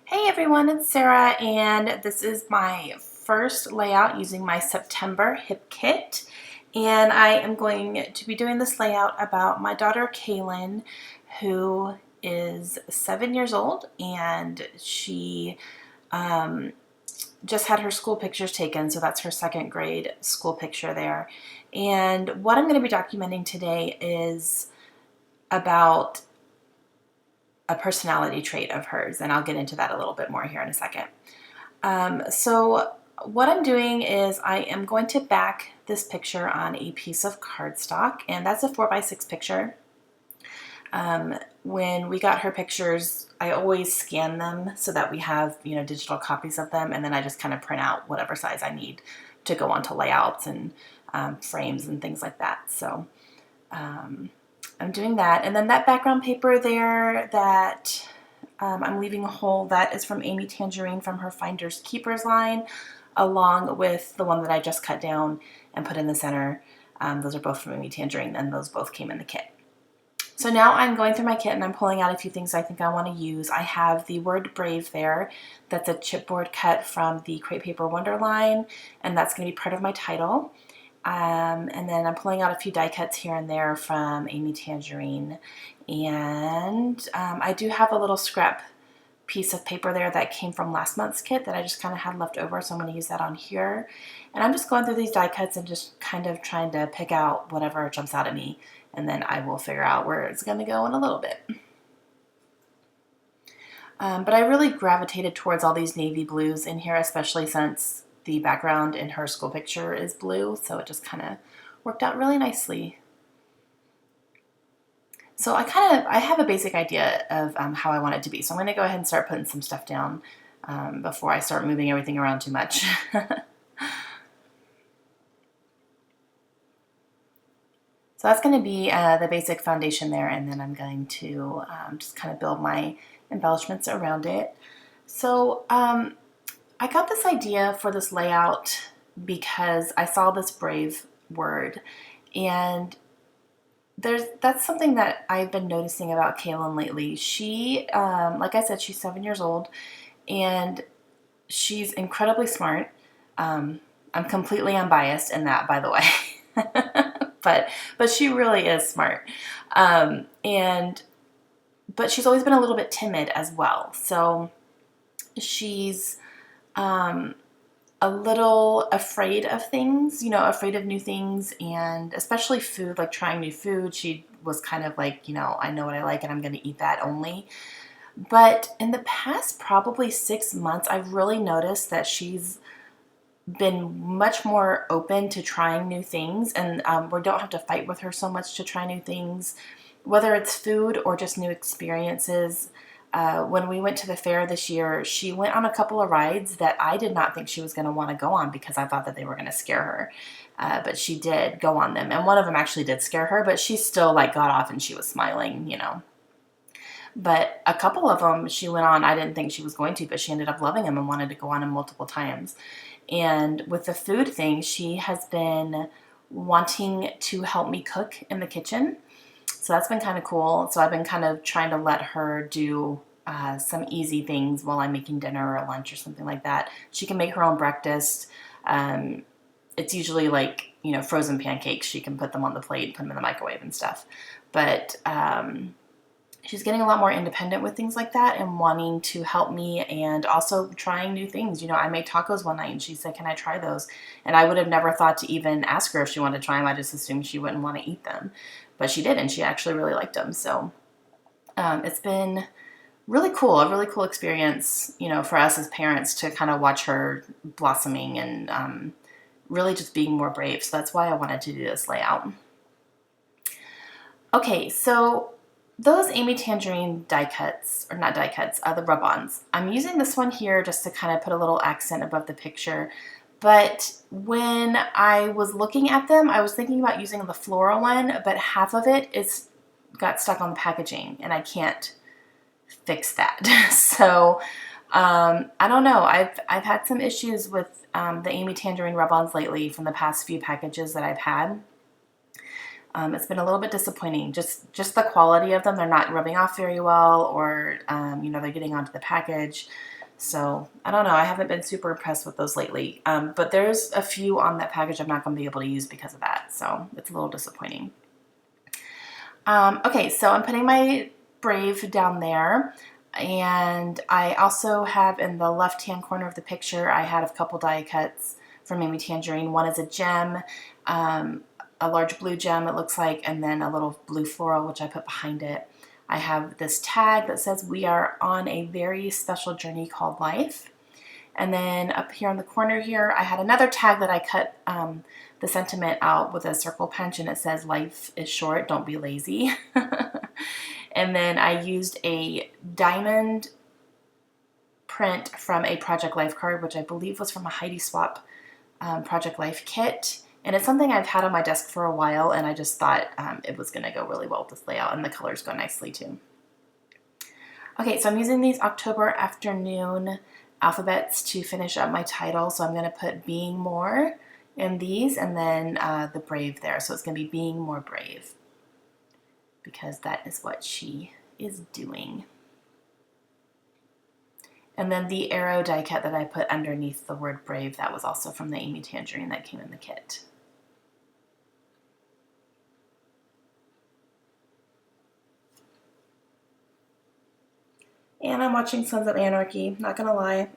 Hey everyone, it's Sarah, and this is my first layout using my September hip kit. And I am going to be doing this layout about my daughter Kaylin, who is 7 years old, and she just had her school pictures taken, so that's her second grade school picture there. And what I'm going to be documenting today is about a personality trait of hers, and I'll get into that a little bit more here in a second. So what I'm doing is I am going to back this picture on a piece of cardstock, and that's a 4x6 picture. When we got her pictures, I always scan them so that we have, digital copies of them, and then I just kind of print out whatever size I need to go onto layouts and frames and things like that. So I'm doing that. And then that background paper there that I'm leaving a hole, that is from Amy Tangerine from her Finders Keepers line, along with the one that I just cut down and put in the center. Those are both from Amy Tangerine, and those both came in the kit. So now I'm going through my kit and I'm pulling out a few things I think I want to use. I have the word brave there. That's a chipboard cut from the Crepe Paper Wonder line, and that's going to be part of my title. And then I'm pulling out a few die cuts here and there from Amy Tangerine. And I do have a little scrap piece of paper there that came from last month's kit that I just kind of had left over, so I'm going to use that on here. And I'm just going through these die cuts and just kind of trying to pick out whatever jumps out at me, and then I will figure out where it's going to go in a little bit. But I really gravitated towards all these navy blues in here, especially since the background in her school picture is blue, so it just kind of worked out really nicely. So I have a basic idea of how I want it to be. So I'm going to go ahead and start putting some stuff down before I start moving everything around too much. So that's going to be the basic foundation there, and then I'm going to just kind of build my embellishments around it. So I got this idea for this layout because I saw this brave word, and that's something that I've been noticing about Kaylin lately. She, like I said, she's 7 years old, and she's incredibly smart. I'm completely unbiased in that, by the way. but she really is smart. But she's always been a little bit timid as well. So she's a little afraid of things, afraid of new things, and especially food, like trying new food. She was kind of like, I know what I like and I'm going to eat that only. But in the past probably 6 months, I've really noticed that she's been much more open to trying new things, and we don't have to fight with her so much to try new things, whether it's food or just new experiences. When we went to the fair this year, she went on a couple of rides that I did not think she was going to want to go on because I thought that they were going to scare her. But she did go on them, and one of them actually did scare her, but she still got off and she was smiling. But a couple of them she went on, I didn't think she was going to, but she ended up loving them and wanted to go on them multiple times. And with the food thing, she has been wanting to help me cook in the kitchen. So that's been kind of cool. So I've been kind of trying to let her do some easy things while I'm making dinner or lunch or something like that. She can make her own breakfast. It's usually frozen pancakes. She can put them on the plate, put them in the microwave and stuff. But she's getting a lot more independent with things like that and wanting to help me, and also trying new things. I made tacos one night and she said, "Can I try those?" And I would have never thought to even ask her if she wanted to try them. I just assumed she wouldn't want to eat them. But she did, and she actually really liked them. So it's been really cool, a really cool experience, for us as parents to kind of watch her blossoming and really just being more brave. So that's why I wanted to do this layout. Okay, so those Amy Tangerine die cuts, or not die cuts, the rub-ons. I'm using this one here just to kind of put a little accent above the picture. But when I was looking at them, I was thinking about using the floral one, but half of it got stuck on the packaging, and I can't fix that. So I don't know. I've had some issues with the Amy Tangerine rub-ons lately from the past few packages that I've had. It's been a little bit disappointing. Just the quality of them. They're not rubbing off very well, or they're getting onto the package. So I don't know. I haven't been super impressed with those lately. But there's a few on that package I'm not going to be able to use because of that. So it's a little disappointing. Okay, so I'm putting my Brave down there. And I also have in the left-hand corner of the picture, I had a couple die cuts from Amy Tangerine. One is a gem, a large blue gem it looks like, and then a little blue floral, which I put behind it. I have this tag that says we are on a very special journey called life. And then up here in the corner here, I had another tag that I cut the sentiment out with a circle punch, and it says life is short, don't be lazy. And then I used a diamond print from a Project Life card, which I believe was from a Heidi Swap Project Life kit. And it's something I've had on my desk for a while, and I just thought it was going to go really well with this layout, and the colors go nicely too. Okay, so I'm using these October afternoon alphabets to finish up my title. So I'm going to put being more in these, and then the brave there. So it's going to be being more brave, because that is what she is doing. And then the arrow die cut that I put underneath the word brave, that was also from the Amy Tangerine that came in the kit. And I'm watching Sons of Anarchy, not gonna lie.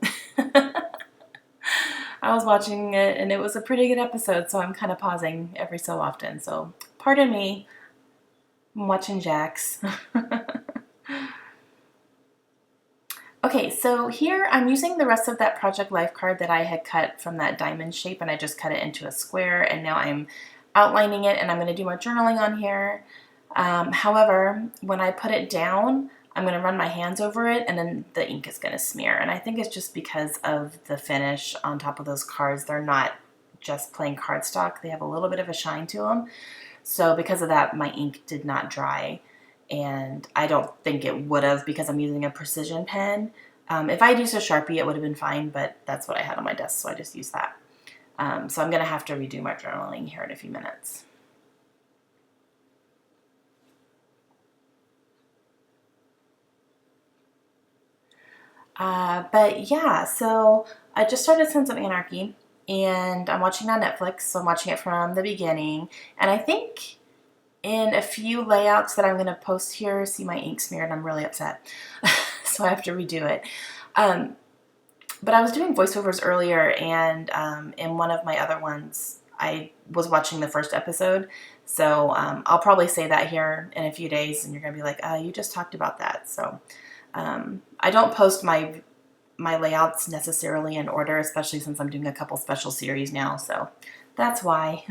I was watching it and it was a pretty good episode, so I'm kind of pausing every so often. So pardon me, I'm watching Jax. Okay, so here I'm using the rest of that Project Life card that I had cut from that diamond shape, and I just cut it into a square, and now I'm outlining it, and I'm going to do more journaling on here. However, when I put it down, I'm going to run my hands over it, and then the ink is going to smear. And I think it's just because of the finish on top of those cards. They're not just plain cardstock. They have a little bit of a shine to them. So because of that, my ink did not dry. And I don't think it would have, because I'm using a precision pen. If I'd used a Sharpie, it would have been fine, but that's what I had on my desk, so I just used that. So I'm going to have to redo my journaling here in a few minutes. But yeah, so I just started Sons of Anarchy, and I'm watching on Netflix, so I'm watching it from the beginning. And I think in a few layouts that I'm going to post here, see my ink smeared, I'm really upset. So I have to redo it. But I was doing voiceovers earlier, and in one of my other ones, I was watching the first episode. So I'll probably say that here in a few days, and you're going to be like, you just talked about that. So I don't post my layouts necessarily in order, especially since I'm doing a couple special series now. So that's why.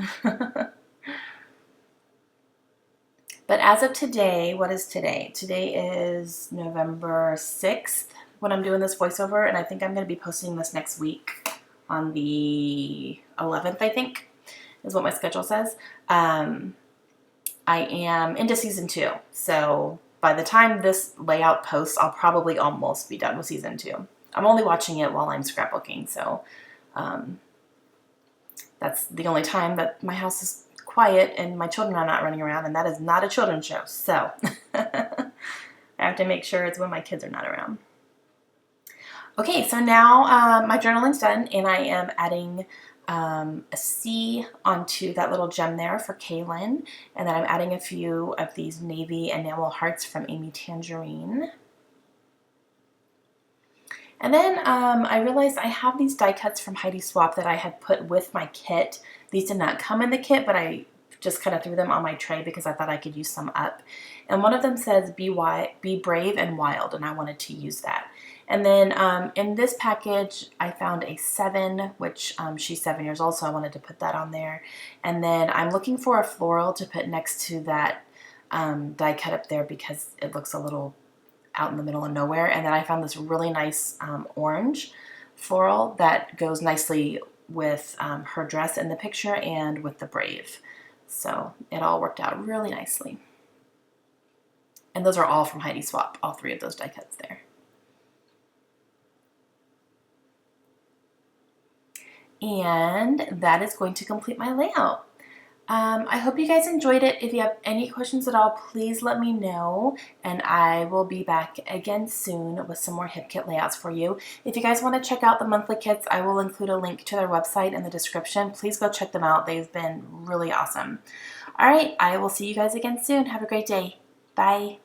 But as of today, what is today? Today is November 6th when I'm doing this voiceover, and I think I'm going to be posting this next week on the 11th, I think, is what my schedule says. I am into season 2, so by the time this layout posts, I'll probably almost be done with season 2. I'm only watching it while I'm scrapbooking, so that's the only time that my house is quiet and my children are not running around, and that is not a children's show, so I have to make sure it's when my kids are not around. Okay, so now my journaling's done, and I am adding a C onto that little gem there for Kaylin, and then I'm adding a few of these navy enamel hearts from Amy Tangerine. And then I realized I have these die cuts from Heidi Swap that I had put with my kit. These did not come in the kit, but I just kind of threw them on my tray because I thought I could use some up. And one of them says, be brave and wild, and I wanted to use that. And then in this package, I found a 7, which she's 7 years old, so I wanted to put that on there. And then I'm looking for a floral to put next to that die cut up there because it looks a little out in the middle of nowhere. And then I found this really nice orange floral that goes nicely with her dress in the picture and with the brave. So it all worked out really nicely. And those are all from Heidi Swap, all 3 of those die cuts there. And that is going to complete my layout. I hope you guys enjoyed it. If you have any questions at all, please let me know, and I will be back again soon with some more hip kit layouts for you. If you guys want to check out the monthly kits, I will include a link to their website in the description. Please go check them out. They've been really awesome. All right, I will see you guys again soon. Have a great day. Bye.